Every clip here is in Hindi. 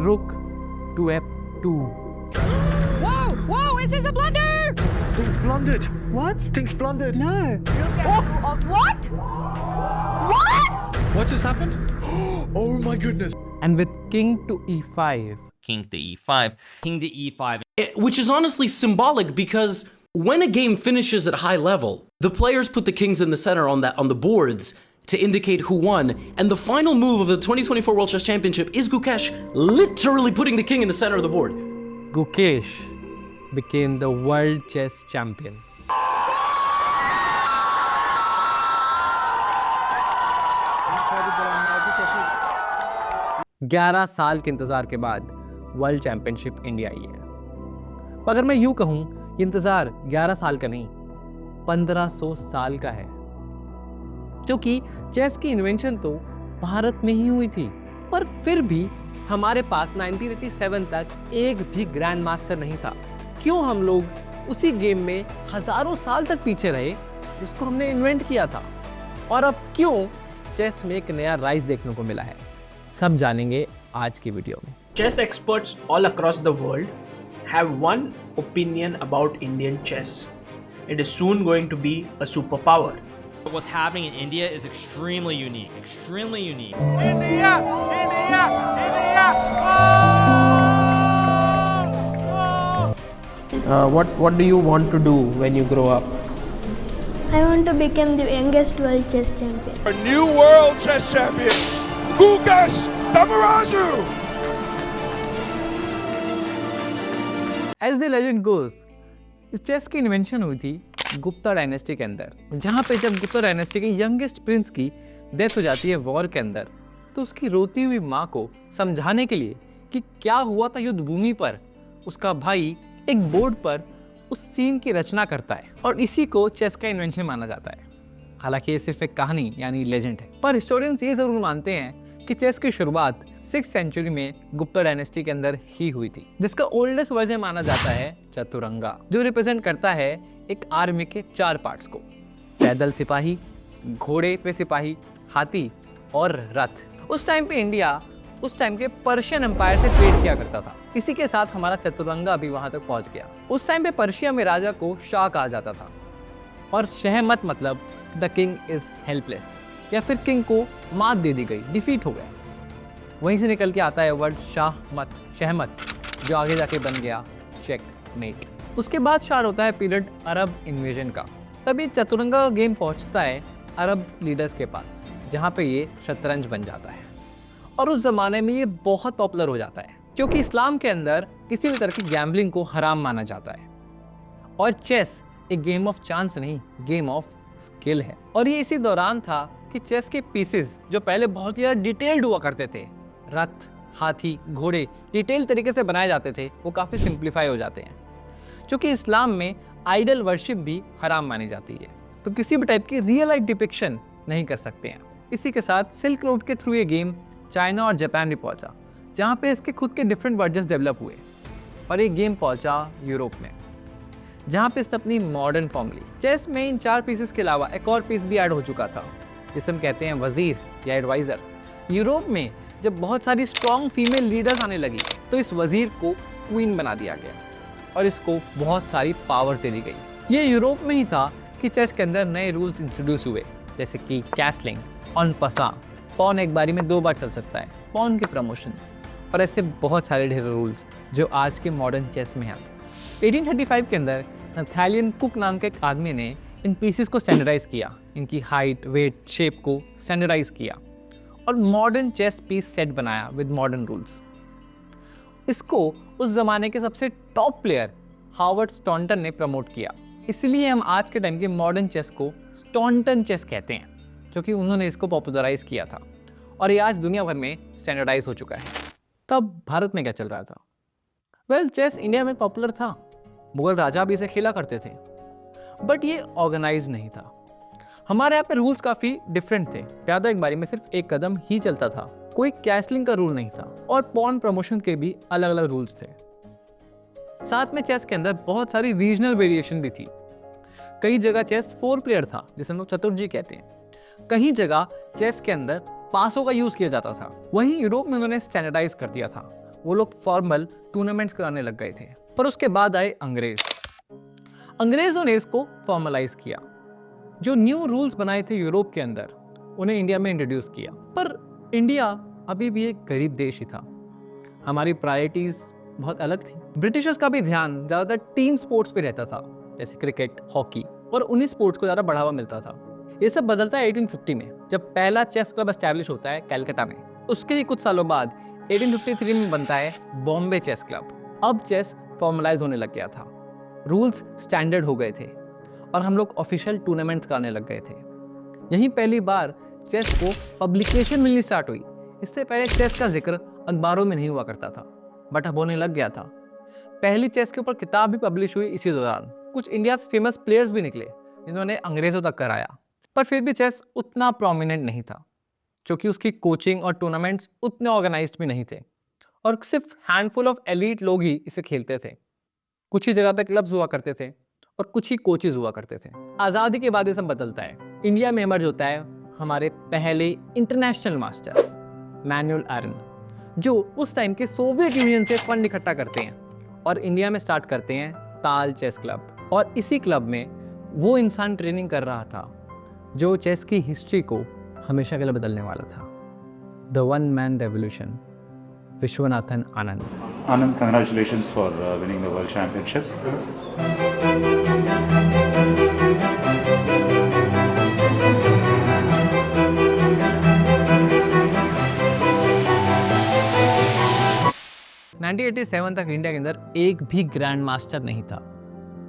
rook to f2. Whoa, this is a blunder! King's blundered. What? King's blundered. No. What? What? What just happened? Oh my goodness. And with king to e5. King to e5. King to e5. Which is honestly symbolic because when a game finishes at high level, the players put the kings in the center on the boards to indicate who won, and the final move of the 2024 World Chess Championship is Gukesh literally putting the king in the center of the board. Gukesh became the world chess champion. ग्यारह साल के इंतजार के बाद वर्ल्ड चैंपियनशिप इंडिया आई है। अगर मैं यूं कहूं, ये इंतजार 11 साल का नहीं 1500 साल का है, क्योंकि चेस की इन्वेंशन तो भारत में ही हुई थी, पर फिर भी हमारे पास 1987 तक एक भी ग्रैंड मास्टर नहीं था। क्यों हम लोग उसी गेम में हजारों साल तक पीछे रहे जिसको हमने इन्वेंट किया था, और अब क्यों चेस में एक नया राइज देखने को मिला है, सब जानेंगे आज की वीडियो में। Chess experts all across the world have one opinion about Indian chess. It is soon going to be a superpower. What's happening in India is extremely unique. Extremely unique. India! India! India! What do you want to do when you grow up? I want to become the youngest world chess champion. A new world chess champion, Gukesh Damaraju! As the legend goes, इस चेस की इन्वेंशन हुई थी गुप्ता डायनेस्टी के अंदर, जहाँ पे जब गुप्ता डायनेस्टी के यंगेस्ट प्रिंस की डेथ हो जाती है वॉर के अंदर, तो उसकी रोती हुई माँ को समझाने के लिए कि क्या हुआ था युद्ध भूमि पर, उसका भाई एक बोर्ड पर उस सीन की रचना करता है, और इसी को चेस का इन्वेंशन माना जाता है। हालांकि ये सिर्फ एक कहानी यानी लेजेंड है, पर हिस्टोरियंस ये जरूर मानते हैं कि चेस की शुरुआत 6th सेंचुरी में गुप्ता डायनेस्टी के अंदर ही हुई थी, जिसका ओल्डेस्ट वर्जन माना जाता है चतुरंगा, जो रिप्रेजेंट करता है एक आर्मी के 4 पार्ट्स को: पैदल सिपाही, घोड़े पे सिपाही, हाथी और रथ। उस टाइम पे इंडिया उस टाइम के पर्शियन एम्पायर से ट्रेड किया करता था, इसी के साथ हमारा चतुरंगा भी वहां तक पहुंच गया। उस टाइम पे पर्शिया में राजा को शाह कहा जाता था, और शहमत मतलब द किंग इज हेल्पलेस, या फिर किंग को मात दे दी गई, डिफीट हो गया। वहीं से निकल के आता है वर्ड शाहमत, शहमत, जो आगे जाके बन गया चेकमेट। उसके बाद स्टार्ट होता है पीरियड अरब इन्वेजन का। तभी चतुरंगा का गेम पहुंचता है अरब लीडर्स के पास, जहां पे ये शतरंज बन जाता है, और उस जमाने में ये बहुत पॉपुलर हो जाता है, क्योंकि इस्लाम के अंदर किसी भी तरह की गैम्बलिंग को हराम माना जाता है, और चेस एक गेम ऑफ चांस नहीं, गेम ऑफ स्किल है। और ये इसी दौरान था कि चेस के पीसेस जो पहले बहुत ही ज़्यादा डिटेल्ड हुआ करते थे, रथ, हाथी, घोड़े डिटेल तरीके से बनाए जाते थे, वो काफ़ी सिंप्लीफाई हो जाते हैं, क्योंकि इस्लाम में आइडल वर्शिप भी हराम मानी जाती है, तो किसी भी टाइप की रियल लाइफ डिपिक्शन नहीं कर सकते हैं। इसी के साथ सिल्क रोड के थ्रू ये गेम चाइना और जापान भी पहुंचा, जहाँ पे इसके खुद के डिफरेंट वर्जन्स डेवलप हुए, और ये गेम पहुंचा यूरोप में, जहाँ पे इसने अपनी मॉडर्न फॉर्म ली। चेस में इन 4 पीसेस के अलावा एक और पीस भी ऐड हो चुका था, जिसे हम कहते हैं वजीर या एडवाइज़र। यूरोप में जब बहुत सारी स्ट्रॉन्ग फीमेल लीडर्स आने लगी, तो इस वजीर को क्वीन बना दिया गया, और इसको बहुत सारी पावर्स दे दी गई। ये यूरोप में ही था कि चेस के अंदर नए रूल्स इंट्रोड्यूस हुए, जैसे कि कैसलिंग, ऑन पसा, पॉन एक बारी में 2 बार चल सकता है, पॉन के प्रमोशन, और ऐसे बहुत सारे ढेर रूल्स जो आज के मॉडर्न चेस में हैं। 1835 के अंदर नथालियन कुक नाम के एक आदमी ने इन पीसेस को स्टैंडर्डाइज किया, इनकी हाइट, वेट, शेप को स्टैंडर्डाइज किया, और मॉडर्न चेस पीस सेट बनाया विद मॉडर्न रूल्स। इसको उस ज़माने के सबसे टॉप प्लेयर हावर्ड स्टॉन्टन ने प्रमोट किया, इसलिए हम आज के टाइम के मॉडर्न चेस को स्टॉन्टन चेस कहते हैं, क्योंकि उन्होंने इसको पॉपुलराइज किया था, और ये आज दुनिया भर में स्टैंडर्डाइज हो चुका है। तब भारत में क्या चल रहा था? वेल, चेस इंडिया में पॉपुलर था, मुगल राजा भी इसे खेला करते थे, बट ये ऑर्गेनाइज नहीं था। हमारे यहाँ पे रूल्स काफ़ी डिफरेंट थे। प्यादा एक बारी में सिर्फ एक कदम ही चलता था, कोई कैसलिंग का रूल नहीं था, और पॉन प्रमोशन के भी अलग अलग रूल्स थे। साथ में चेस के अंदर बहुत सारी रीजनल वेरिएशन भी थी। कई जगह चेस 4 प्लेयर था, जिसे हम लोग चतुर्जी कहते हैं। कहीं जगह चेस के अंदर पासों का यूज किया जाता था। वहीं यूरोप में उन्होंने स्टैंडर्डाइज कर दिया था, वो लोग फॉर्मल टूर्नामेंट्स कराने लग गए थे। पर उसके बाद आए अंग्रेज। अंग्रेजों ने इसको फॉर्मलाइज किया। जो न्यू रूल्स बनाए थे यूरोप के अंदर, उन्हें इंडिया में इंट्रोड्यूस किया। पर इंडिया अभी भी एक गरीब देश ही था। हमारी प्रायोरिटीज बहुत अलग थी। ब्रिटिशर्स का भी ध्यान ज़्यादातर टीम स्पोर्ट्स पे रहता था, जैसे क्रिकेट, हॉकी, और उन्हीं स्पोर्ट्स को ज़्यादा बढ़ावा मिलता था। ये सब बदलता है 1850 में, जब पहला चेस क्लब एस्टैब्लिश होता है कैलकाटा में। उसके ही कुछ सालों बाद 1853 में बनता है बॉम्बे चेस क्लब। अब चेस फॉर्मलाइज होने लग गया था, रूल्स स्टैंडर्ड हो गए थे और हम लोग ऑफिशियल टूर्नामेंट्स कराने लग गए थे। यहीं पहली बार चेस को पब्लिकेशन मिलनी स्टार्ट हुई। इससे पहले चेस का जिक्र अखबारों में नहीं हुआ करता था, बट अब होने लग गया था। पहली चेस के ऊपर किताब भी पब्लिश हुई इसी दौरान। कुछ इंडिया से फेमस प्लेयर्स भी निकले जिन्होंने अंग्रेजों तक कराया। पर फिर भी चेस उतना प्रोमिनेंट नहीं था, क्योंकि उसकी कोचिंग और टूर्नामेंट्स उतने ऑर्गेनाइज्ड भी नहीं थे और सिर्फ हैंडफुल ऑफ एलीट लोग ही इसे खेलते थे। कुछ ही जगह पे क्लब्स हुआ करते थे और कुछ ही कोचेज हुआ करते थे। आज़ादी के बाद ये सब बदलता है। इंडिया में इमर्ज होता है हमारे पहले इंटरनेशनल मास्टर मैनुअल आयरन, जो उस टाइम के सोवियत यूनियन से फंड इकट्ठा करते हैं और इंडिया में स्टार्ट करते हैं ताल चेस क्लब। और इसी क्लब में वो इंसान ट्रेनिंग कर रहा था जो चेस की हिस्ट्री को हमेशा के लिए बदलने वाला था। The one man revolution, Viswanathan Anand. Anand, congratulations for winning the World Championship. Nineteen 1987 तक इंडिया के अंदर एक भी ग्रैंड मास्टर नहीं था।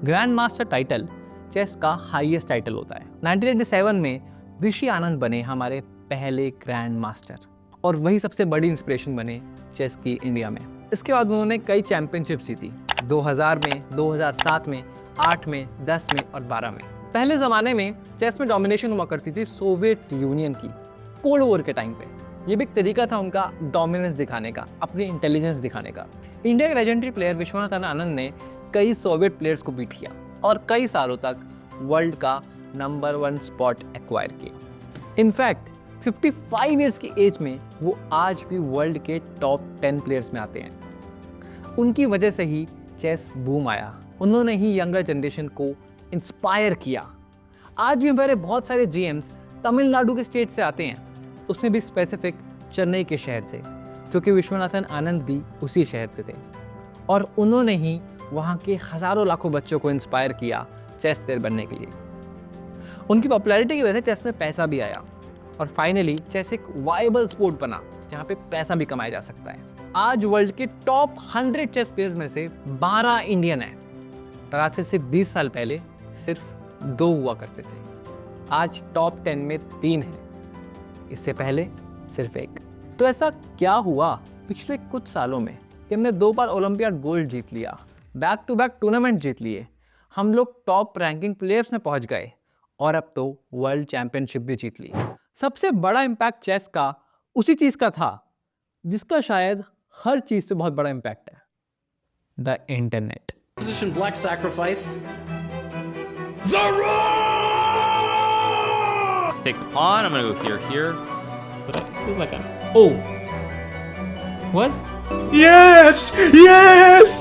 ग्रैंड मास्टर टाइटल चेस का हाईएस्ट टाइटल होता है। 1987 में विशी आनंद बने हमारे पहले ग्रैंड मास्टर और वही सबसे बड़ी इंस्पिरेशन बने चेस की इंडिया में। इसके बाद उन्होंने कई चैंपियनशिप जीती, 2000 में, 2007 में, 8 में, 10 में और 12 में। पहले ज़माने में चेस में डोमिनेशन हुआ करती थी सोवियत यूनियन की, कोल्ड वॉर के टाइम पे। ये भी एक तरीका था उनका डोमिनेंस दिखाने का, अपनी इंटेलिजेंस दिखाने का। इंडिया के लेजेंडरी प्लेयर विश्वनाथन आनंद ने कई सोवियत प्लेयर्स को बीट किया और कई सालों तक वर्ल्ड का नंबर 1 स्पॉट एक्वायर किया। इनफैक्ट 55 ईयर्स की एज में वो आज भी वर्ल्ड के टॉप 10 प्लेयर्स में आते हैं। उनकी वजह से ही चेस बूम आया। उन्होंने ही यंगर जनरेशन को इंस्पायर किया। आज भी हमारे बहुत सारे जीएम्स तमिलनाडु के स्टेट से आते हैं, उसमें भी स्पेसिफिक चेन्नई के शहर से, क्योंकि विश्वनाथन आनंद भी उसी शहर से थे और उन्होंने ही वहाँ के हज़ारों लाखों बच्चों को इंस्पायर किया चेस प्लेयर बनने के लिए। उनकी पॉपुलैरिटी की वजह से चेस में पैसा भी आया और फाइनली चेस एक वायबल स्पोर्ट बना जहाँ पे पैसा भी कमाया जा सकता है। आज वर्ल्ड के टॉप 100 चेस प्लेयर्स में से 12 इंडियन हैं, पर आज से 20 साल पहले सिर्फ 2 हुआ करते थे। आज टॉप 10 में 3 हैं, इससे पहले सिर्फ 1। तो ऐसा क्या हुआ पिछले कुछ सालों में कि हमने 2 बार ओलंपियाड गोल्ड जीत लिया, बैक टू बैक टूर्नामेंट जीत लिए, हम लोग टॉप रैंकिंग प्लेयर्स में पहुंच गए और अब तो वर्ल्ड चैंपियनशिप भी जीत ली। सबसे बड़ा इम्पैक्ट चेस का उसी चीज़ का था जिसका शायद हर चीज़ से बहुत बड़ा इम्पैक्ट है, the internet. Position black sacrificed. The Rock! Take the pawn. I'm gonna go here. But it's like an oh. What? Yes! Yes!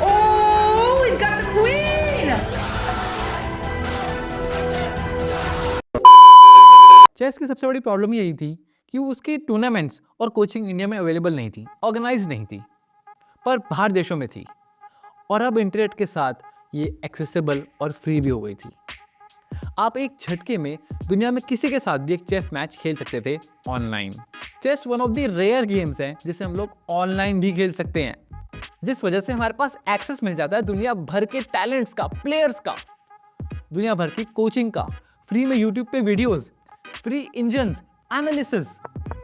Oh, he's got the queen! Chess की सबसे बड़ी प्रॉब्लम यही थी कि उसकी टूर्नामेंट्स और कोचिंग इंडिया में अवेलेबल नहीं थी, ऑर्गेनाइज नहीं थी, पर बाहर देशों में थी। और अब इंटरनेट के साथ ये एक्सेसिबल और फ्री भी हो गई थी। आप एक झटके में दुनिया में किसी के साथ भी एक चेस मैच खेल सकते थे online. Chess one of the rare games हैं जिसे हम लोग ऑनलाइन भी खेल सकते हैं, जिस वजह से हमारे पास एक्सेस मिल जाता है दुनिया भर के टैलेंट्स का, प्लेयर्स का, दुनिया भर की कोचिंग का, फ्री में यूट्यूब पे videos, free engines, analysis.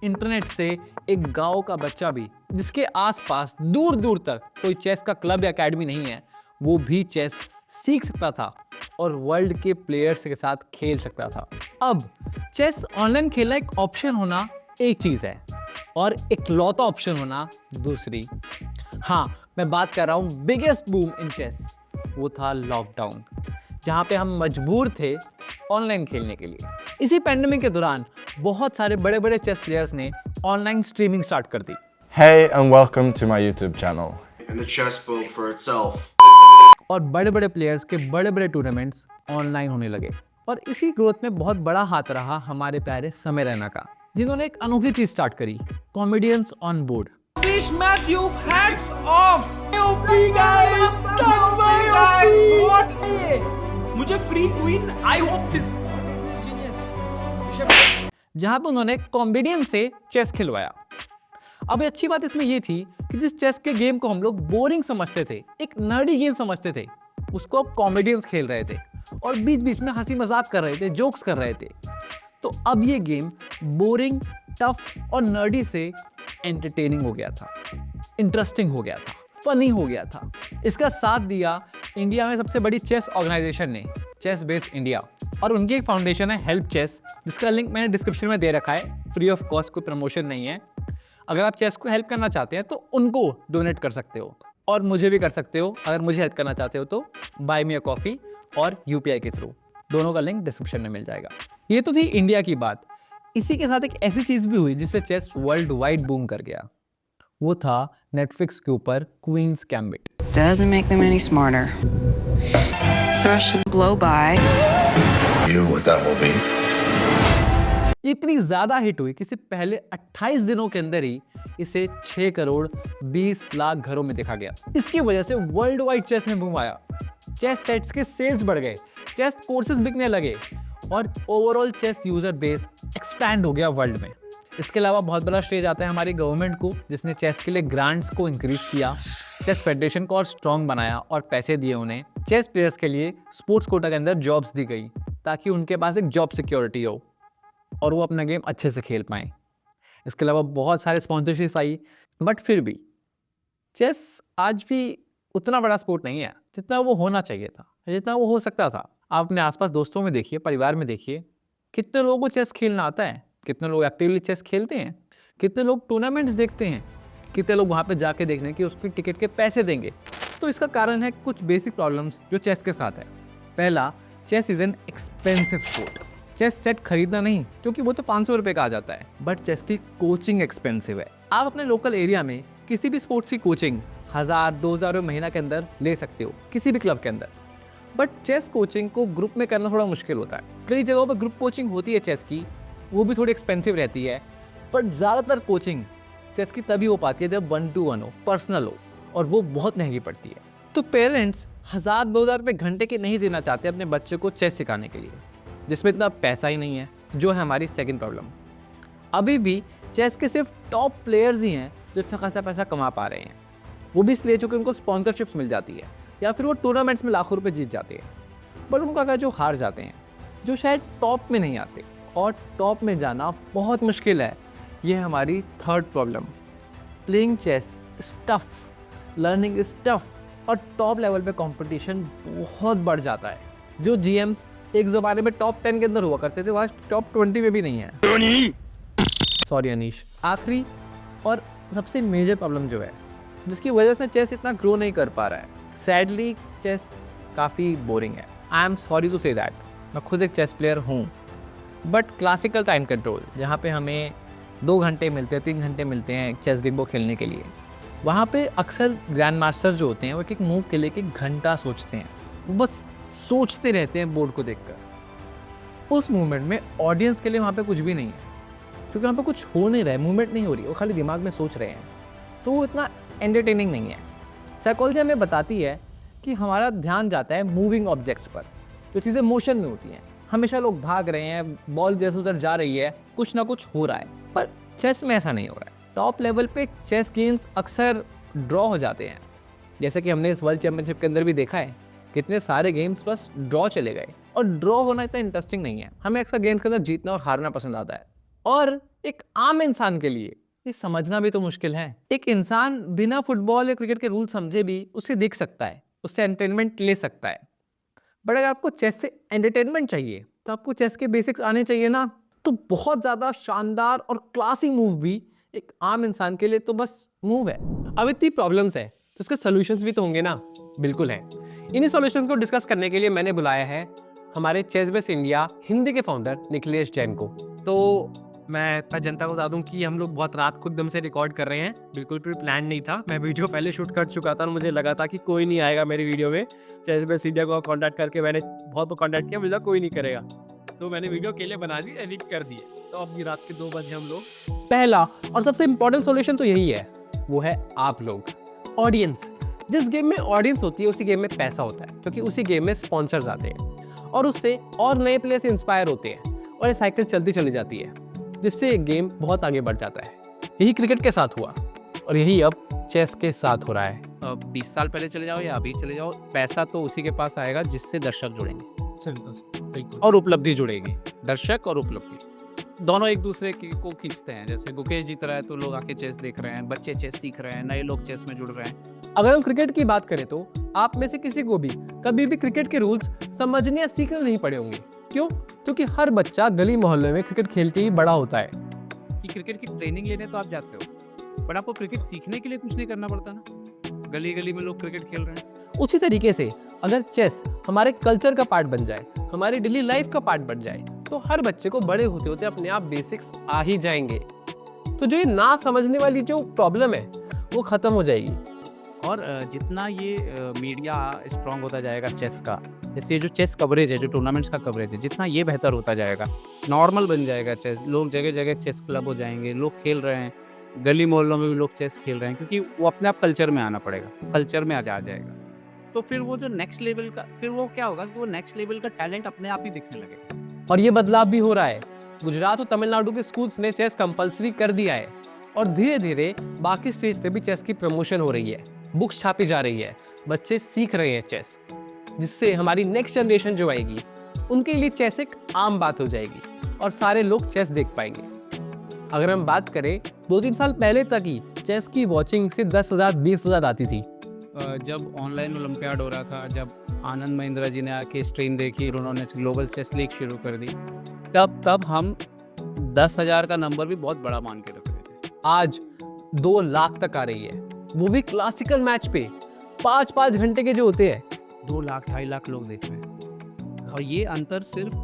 Internet से एक गांव का बच्चा भी जिसके आसपास दूर दूर तक कोई चेस का क्लब या एकेडमी नहीं है, वो भी चेस सीख सकता था और वर्ल्ड के प्लेयर्स के साथ खेल सकता था। अब चेस ऑनलाइन खेलना एक ऑप्शन होना एक चीज़ है और इकलौता ऑप्शन होना दूसरी। हाँ, मैं बात कर रहा हूँ बिगेस्ट बूम इन चेस, वो था लॉकडाउन, जहाँ पे हम मजबूर थे ऑनलाइन खेलने के लिए। इसी पैंडेमिक के दौरान बहुत सारे बड़े बड़े चेस प्लेयर्स ने ऑनलाइन स्ट्रीमिंग स्टार्ट कर दी। Hey and welcome to my YouTube channel. And the chess boom for itself. और बड़े बड़े प्लेयर्स के बड़े बड़े टूर्नामेंट्स ऑनलाइन होने लगे। और इसी ग्रोथ में बहुत बड़ा हाथ रहा हमारे प्यारे समय रैना का, जिन्होंने एक अनोखी चीज स्टार्ट करी, कॉमेडियंस ऑन बोर्ड। मुझे free queen, I hope this जहां पे उन्होंने कॉमेडियन से चेस खिलवाया। अब अच्छी बात इसमें ये थी कि जिस चेस के गेम को हम लोग बोरिंग समझते थे, एक नर्डी गेम समझते थे, उसको अब कॉमेडियंस खेल रहे थे और बीच बीच में हंसी मजाक कर रहे थे, जोक्स कर रहे थे। तो अब ये गेम बोरिंग, टफ और नर्डी से एंटरटेनिंग हो गया था, इंटरेस्टिंग हो गया था, फनी हो गया था। इसका साथ दिया इंडिया में सबसे बड़ी चेस ऑर्गेनाइजेशन ने, चेस बेस इंडिया, और उनकी एक फाउंडेशन है हेल्प चेस, जिसका लिंक मैंने डिस्क्रिप्शन में दे रखा है। फ्री ऑफ कॉस्ट, कोई प्रमोशन नहीं है। अगर आप चेस को हेल्प करना चाहते हैं तो उनको डोनेट कर सकते हो, और मुझे भी कर सकते हो। अगर मुझे हेल्प करना चाहते हो तो बाय मी अ कॉफ़ी और UPI के थ्रू, दोनों का लिंक डिस्क्रिप्शन में मिल जाएगा। ये तो थी इंडिया की बात। इसी के साथ एक ऐसी चीज़ भी हुई जिससे चेस वर्ल्ड वाइड बूम कर गया। वो था नेटफ्लिक्स के ऊपर Queen's Gambit. Doesn't make them any smarter. Thrush and blow by. You what that will be. ये इतनी ज़्यादा हिट हुई कि सिर्फ पहले 28 दिनों के अंदर ही इसे 6 करोड़ 20 लाख घरों में देखा गया। इसकी वजह से वर्ल्ड वाइड चेस में बूम आया। चेस सेट्स के सेल्स बढ़ गए, चेस कोर्सेज बिकने लगे और overall chess user base expand हो गया वर्ल्ड में। इसके अलावा बहुत बड़ा श्रेय जाता है हमारी गवर्नमेंट को, जिसने चेस के लिए ग्रांट्स को इंक्रीज किया, चेस फेडरेशन को और स्ट्रॉन्ग बनाया और पैसे दिए उन्हें। चेस प्लेयर्स के लिए स्पोर्ट्स कोटा के अंदर जॉब्स दी गई ताकि उनके पास एक जॉब सिक्योरिटी हो और वो अपना गेम अच्छे से खेल पाएँ। इसके अलावा बहुत सारे स्पॉन्सरशिप आई, बट फिर भी चेस आज भी उतना बड़ा स्पोर्ट नहीं है जितना वो होना चाहिए था, जितना वो हो सकता था। आप अपने आसपास दोस्तों में देखिए, परिवार में देखिए, कितने लोगों को चेस खेलना आता है, कितने लोग एक्टिवली चेस खेलते हैं, कितने लोग टूर्नामेंट्स देखते हैं, कितने लोग वहाँ पे जाके देखने की उसकी टिकट के पैसे देंगे। तो इसका कारण है कुछ बेसिक प्रॉब्लम्स जो चेस के साथ है। पहला, chess is an expensive sport. Chess set खरीदना नहीं, क्योंकि वो तो 500 रुपये का आ जाता है, बट चेस की कोचिंग एक्सपेंसिव है। आप अपने लोकल एरिया में किसी भी स्पोर्ट्स की कोचिंग 1000-2000 महीना के अंदर ले सकते हो, किसी भी क्लब के अंदर। बट चेस कोचिंग को ग्रुप में करना थोड़ा मुश्किल होता है। कई जगहों पर ग्रुप कोचिंग होती है चेस की, वो भी थोड़ी एक्सपेंसिव रहती है, बट ज़्यादातर कोचिंग चेस की तभी हो पाती है जब 1-to-1 हो, पर्सनल हो, और वो बहुत महंगी पड़ती है। तो पेरेंट्स 1000-2000 रुपये घंटे के नहीं देना चाहते अपने बच्चे को चेस सिखाने के लिए, जिसमें इतना पैसा ही नहीं है, जो है हमारी सेकंड प्रॉब्लम। अभी भी चेस के सिर्फ टॉप प्लेयर्स ही हैं जो अच्छा खासा पैसा कमा पा रहे हैं, वो भी इसलिए क्योंकि उनको स्पॉन्सरशिप्स मिल जाती है या फिर वो टूर्नामेंट्स में लाखों रुपए जीत जाते हैं। बट उनका क्या, जो हार जाते हैं, जो शायद टॉप में नहीं आते, और टॉप में जाना बहुत मुश्किल है। ये है हमारी third problem. Playing chess is tough, learning is tough, और टॉप लेवल पे कंपटीशन बहुत बढ़ जाता है। जो GMs एक ज़माने में टॉप 10 के अंदर हुआ करते थे, वहाँ टॉप 20 में भी नहीं है। सॉरी अनीश। आखिरी और सबसे मेजर प्रॉब्लम जो है, जिसकी वजह से चेस इतना ग्रो नहीं कर पा रहा है, सैडली चेस काफ़ी बोरिंग है। I am sorry to say that. मैं खुद एक चेस प्लेयर हूँ, बट क्लासिकल टाइम कंट्रोल, जहाँ पे हमें 2 घंटे मिलते हैं, 3 घंटे मिलते हैं चेस गेम को खेलने के लिए, वहाँ पे अक्सर ग्रैंड मास्टर्स जो होते हैं वो एक मूव के लिए एक घंटा सोचते हैं। वो बस सोचते रहते हैं बोर्ड को देखकर। उस मूवमेंट में ऑडियंस के लिए वहाँ पे कुछ भी नहीं है, क्योंकि वहाँ पे कुछ हो नहीं रहा है, मूवमेंट नहीं हो रही है, वो खाली दिमाग में सोच रहे हैं। तो वो इतना एंटरटेनिंग नहीं है। साइकोलॉजी हमें बताती है कि हमारा ध्यान जाता है मूविंग ऑब्जेक्ट्स पर, जो चीज़ें मोशन में होती हैं। हमेशा लोग भाग रहे हैं, बॉल जैसे उधर जा रही है, कुछ ना कुछ हो रहा है, पर चेस में ऐसा नहीं हो रहा है। टॉप लेवल पे चेस गेम्स अक्सर ड्रॉ हो जाते हैं, जैसे कि हमने इस वर्ल्ड चैंपियनशिप के अंदर भी देखा है, कितने सारे गेम्स बस ड्रॉ चले गए। और ड्रॉ होना इतना इंटरेस्टिंग नहीं है। हमें अक्सर गेम्स के अंदर जीतना और हारना पसंद आता है। और एक आम इंसान के लिए ये समझना भी तो मुश्किल है। एक इंसान बिना फुटबॉल या क्रिकेट के रूल समझे भी उसे देख सकता है, उससे एंटरटेनमेंट ले सकता है। बट अगर आपको चेस से एंटरटेनमेंट चाहिए तो आपको चेस के बेसिक्स आने चाहिए ना। तो बहुत ज़्यादा शानदार और क्लासी मूव भी एक आम इंसान के लिए तो बस मूव है। अब इतनी प्रॉब्लम्स है तो इसके सॉल्यूशंस भी तो होंगे ना। बिल्कुल है। इन्हीं सॉल्यूशंस को डिस्कस करने के लिए मैंने बुलाया है हमारे चेस बेस इंडिया हिंदी के फाउंडर निखिलेश जैन को। तो मैं जनता को बता दूं कि हम लोग बहुत रात को एकदम से रिकॉर्ड कर रहे हैं, बिल्कुल भी प्लान नहीं था। मैं वीडियो पहले शूट कर चुका था और मुझे लगा था कि कोई नहीं आएगा मेरी वीडियो में। चेस बेस इंडिया को कांटेक्ट करके मैंने बहुत कांटेक्ट किया, मुझे कोई नहीं करेगा, तो मैंने वीडियो के लिए बना दी, एडिट कर दिए। तो अभी रात के 2 बजे हम लोग। पहला और सबसे इम्पोर्टेंट सॉल्यूशन तो यही है, वो है आप लोग, ऑडियंस। जिस गेम में ऑडियंस होती है उसी गेम में पैसा होता है, क्योंकि उसी गेम में स्पॉन्सर्स आते हैं और उससे और नए प्लेयर्स इंस्पायर होते हैं और ये साइकिल चलती चली जाती है, जिससे एक गेम बहुत आगे बढ़ जाता है। यही क्रिकेट के साथ हुआ और यही अब चेस के साथ हो रहा है। अब 20 साल पहले चले जाओ या अभी चले जाओ, पैसा तो उसी के पास आएगा जिससे दर्शक जुड़ेंगे और उपलब्धि जुड़ेगी, दर्शक और उपलब्धि दोनों एक दूसरे को खींचते हैं। जैसे गुकेश जीत रहा है तो लोग आके चेस देख रहे हैं, बच्चे चेस सीख रहे हैं, नए लोग चेस में जुड़ रहे हैं। अगर हम क्रिकेट की बात करें तो आप में से किसी को भी कभी भी क्रिकेट के रूल्स समझने या सीखने नहीं पड़े होंगे। क्यों? क्योंकि हर बच्चा गली मोहल्ले में क्रिकेट खेल के ही बड़ा होता है। कि क्रिकेट की ट्रेनिंग लेने तो आप जाते हो, बट आपको क्रिकेट सीखने के लिए कुछ नहीं करना पड़ता ना। गली गली में लोग क्रिकेट खेल रहे हैं। उसी तरीके से अगर चेस हमारे कल्चर का पार्ट बन जाए, हमारी डेली लाइफ का पार्ट बन जाए, तो हर बच्चे को बड़े होते होते अपने आप बेसिक्स आ ही जाएंगे। तो जो ये ना समझने वाली जो प्रॉब्लम है वो खत्म हो जाएगी। और जितना ये मीडिया स्ट्रांग होता जाएगा चेस का, जैसे ये जो चेस कवरेज है, जो टूर्नामेंट्स का कवरेज है, जितना ये बेहतर होता जाएगा, नॉर्मल बन जाएगा चेस, लोग जगह जगह चेस क्लब हो जाएंगे, लोग खेल रहे हैं, गली मोहल्लों में भी लोग चेस खेल रहे हैं, क्योंकि वो अपने आप कल्चर में आना पड़ेगा, कल्चर में आ जाएगा। तो फिर वो जो नेक्स्ट लेवल का, फिर वो क्या होगा कि वो नेक्स्ट लेवल का टैलेंट अपने आप ही दिखने लगेगा। और ये बदलाव भी हो रहा है। गुजरात और तमिलनाडु के स्कूल्स ने चेस कंपलसरी कर दिया है और धीरे धीरे बाकी स्टेट से भी चेस की प्रमोशन हो रही है, बुक्स छापी जा रही है, बच्चे सीख रहे हैं चेस, जिससे हमारी नेक्स्ट जनरेशन जो आएगी उनके लिए चेस एक आम बात हो जाएगी और सारे लोग चेस देख पाएंगे। अगर हम बात करें 2-3 साल पहले तक ही चेस की वॉचिंग से 10,000 20,000 आती थी। जब ऑनलाइन ओलंपियाड हो रहा था, जब आनंद महिंद्रा जी ने आके स्ट्रीम देखी, उन्होंने ग्लोबल चेस लीग शुरू कर दी, तब हम 10,000 का नंबर भी बहुत बड़ा मान के रख रहे थे। आज 2 लाख तक आ रही है, वो भी क्लासिकल मैच पे 5-5 घंटे के जो होते हैं। 2 लाख 2.5 लाख लोग देख रहे हैं और ये अंतर सिर्फ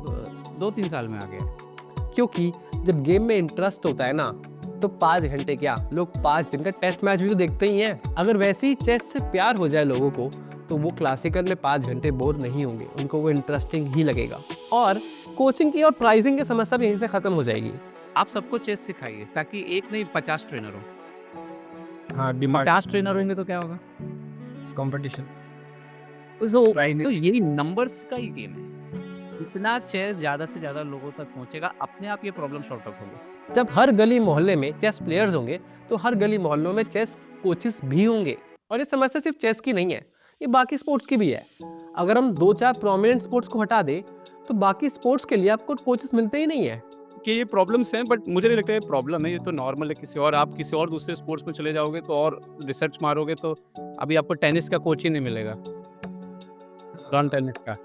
2-3 साल में आ गया। क्योंकि जब गेम में इंटरेस्ट होता है ना, तो 5 घंटे क्या, लोग 5 दिन का टेस्ट मैच भी तो देखते ही हैं। अगर वैसे ही चेस से प्यार हो जाए लोगों को, तो वो क्लासिकल में 5 घंटे बोर नहीं होंगे, उनको वो इंटरेस्टिंग ही लगेगा। और कोचिंग की और प्राइसिंग की समस्या भी यहीं से खत्म हो जाएगी। आप सबको चेस सिखाइए ताकि एक नहीं 50 ट्रेनर हो। हाँ, डिमांड 50 ट्रेनर होंगे तो क्या होगा? कंपटीशन। तो यही नंबर्स का ही गेम है। इतना चेस ज़्यादा से ज़्यादा लोगों तक पहुंचेगा, अपने आप ये प्रॉब्लम सॉर्ट आउट होगी। जब हर गली मोहल्ले में चेस प्लेयर्स होंगे, तो हर गली मोहल्लों में चेस कोचेस भी होंगे। और ये समस्या सिर्फ चेस की नहीं है, ये बाकी स्पोर्ट्स की भी है। अगर हम 2-4 प्रोमिनेंट स्पोर्ट्स को हटा दें, तो बाकी स्पोर्ट्स के लिए आपको कोचेस मिलते ही नहीं है। कि ये प्रॉब्लम्स हैं, बट मुझे नहीं लगता ये प्रॉब्लम है, ये तो नॉर्मल है। किसी और, आप किसी और दूसरे स्पोर्ट्स में चले जाओगे तो और रिसर्च मारोगे तो अभी आपको टेनिस का कोच ही नहीं मिलेगा, लॉन टेनिस का।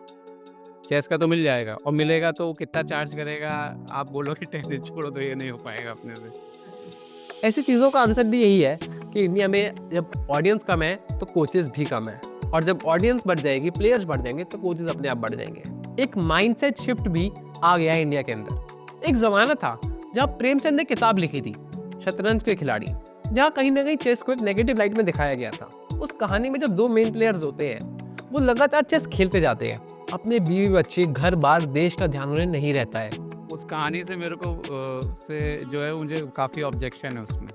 चेस का तो मिल जाएगा, और मिलेगा तो कितना चार्ज करेगा, आप बोलोगे टेनिस छोड़ो तो ये नहीं हो पाएगा अपने से। ऐसी चीज़ों का आंसर भी यही है कि इंडिया में जब ऑडियंस कम है तो कोचेस भी कम है, और जब ऑडियंस बढ़ जाएगी, प्लेयर्स बढ़ जाएंगे, तो कोचेस अपने आप बढ़ जाएंगे। एक माइंडसेट शिफ्ट भी आ गया है इंडिया के अंदर। एक जमाना था जहाँ प्रेमचंद ने किताब लिखी थी, शतरंज के खिलाड़ी, जहाँ कहीं ना कहीं चेस को एक नेगेटिव लाइट में दिखाया गया था। उस कहानी में जो 2 मेन प्लेयर्स होते हैं, वो लगातार चेस खेलते जाते हैं, अपने बीवी बच्चे, घर बार, देश का ध्यान उन्हें नहीं रहता है। उस कहानी से मेरे को से जो है, मुझे काफ़ी ऑब्जेक्शन है उसमें।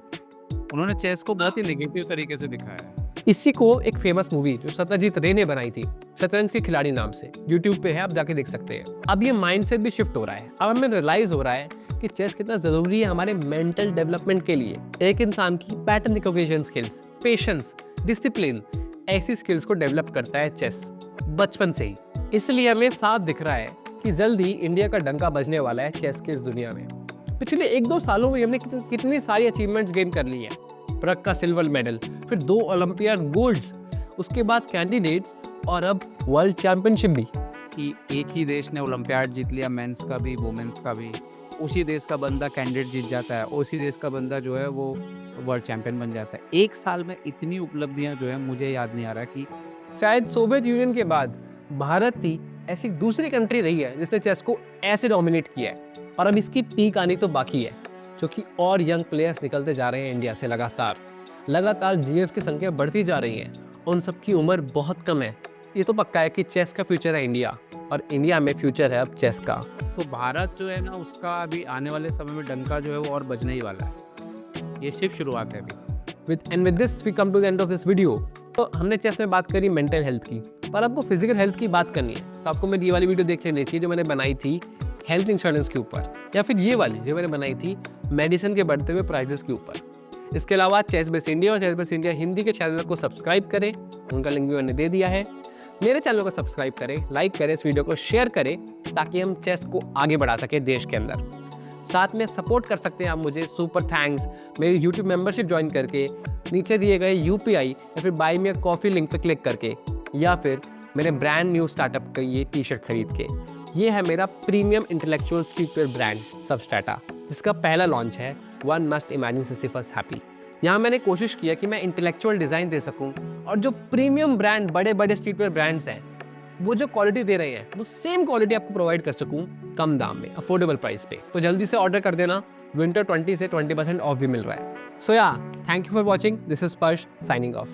उन्होंने चेस को बहुत ही नेगेटिव तरीके से दिखाया है। इसी को एक फेमस मूवी जो सत्यजीत रे ने बनाई थी, शतरंज के खिलाड़ी नाम से, YouTube पे है, आप जाके देख सकते हैं। अब ये माइंडसेट भी शिफ्ट हो रहा है। अब हमें रियलाइज हो रहा है कि चेस कितना जरूरी है हमारे मेंटल डेवलपमेंट के लिए। एक इंसान की pattern recognition skills, patience, discipline, ऐसी स्किल्स को डेवलप करता है चेस बचपन से ही। इसलिए हमें साफ दिख रहा है कि जल्द ही इंडिया का डंका बजने वाला है चेस की इस दुनिया में। पिछले 1-2 सालों में हमने कितनी सारी अचीवमेंट्स गेन कर ली हैं। प्रग का सिल्वर मेडल, फिर 2 ओलंपियाड गोल्ड्स, उसके बाद कैंडिडेट्स, और अब वर्ल्ड चैंपियनशिप भी। कि एक ही देश ने ओलंपियाड जीत लिया, मेंस का भी, वुमेन्स का भी। उसी देश का बंदा कैंडिडेट जीत जाता है, उसी देश का बंदा जो है वो वर्ल्ड चैंपियन बन जाता है। एक साल में इतनी उपलब्धियां जो है, मुझे याद नहीं आ रहा कि शायद सोवियत यूनियन के बाद भारत ही ऐसी दूसरी कंट्री रही है जिसने चेस को ऐसे डोमिनेट किया है, और अब इसकी पीक आनी तो बाकी है, क्योंकि और यंग प्लेयर्स निकलते जा रहे हैं इंडिया से लगातार जीएफ की संख्या बढ़ती जा रही है, उन सबकी उम्र बहुत कम है। ये तो पक्का है कि चेस का फ्यूचर है इंडिया, और इंडिया में फ्यूचर है अब चेस का। तो भारत जो है ना, उसका अभी आने वाले समय में डंका जो है वो और बजने ही वाला है। ये सिर्फ शुरुआत है अभी। With this we come to the end of this video। तो हमने चेस में बात करी मेंटल हेल्थ की, पर आपको फिजिकल हेल्थ की बात करनी है तो आपको मेरी ये वाली वीडियो देख लेनी चाहिए जो मैंने बनाई थी हेल्थ इंश्योरेंस के ऊपर, या फिर ये वाली जो मैंने बनाई थी मेडिसिन के बढ़ते हुए प्राइजेस के ऊपर। इसके अलावा चेस बेस इंडिया और चेस बेस इंडिया हिंदी के चैनल को सब्सक्राइब करें, उनका लिंक भी मैंने दे दिया है। मेरे चैनल को सब्सक्राइब करें, लाइक करें, इस वीडियो को शेयर करें, ताकि हम चेस को आगे बढ़ा सकें देश के अंदर। साथ में सपोर्ट कर सकते हैं आप मुझे, सुपर थैंक्स, मेरी यूट्यूब मेंबरशिप ज्वाइन करके, नीचे दिए गए यूपीआई या फिर buy me a coffee link पर क्लिक करके, या फिर मेरे ब्रांड न्यू स्टार्टअप का ये टी शर्ट खरीद के। ये है मेरा प्रीमियम इंटेलेक्चुअल स्ट्रीटवेयर ब्रांड सबस्ट्रेटा, जिसका पहला लॉन्च है one must imagine Sisyphus happy. यहाँ मैंने कोशिश किया कि मैं इंटेलेक्चुअल डिज़ाइन दे सकूँ, और जो प्रीमियम ब्रांड बड़े स्ट्रीटवेयर ब्रांड्स हैं वो जो क्वालिटी दे रहे हैं वो सेम क्वालिटी आपको प्रोवाइड कर सकूँ कम दाम में, अफोर्डेबल प्राइस पे। तो जल्दी से ऑर्डर कर देना, विंटर 20 से 20% ऑफ भी मिल रहा है। सो या, thank you for watching, this is स्पर्श साइनिंग ऑफ।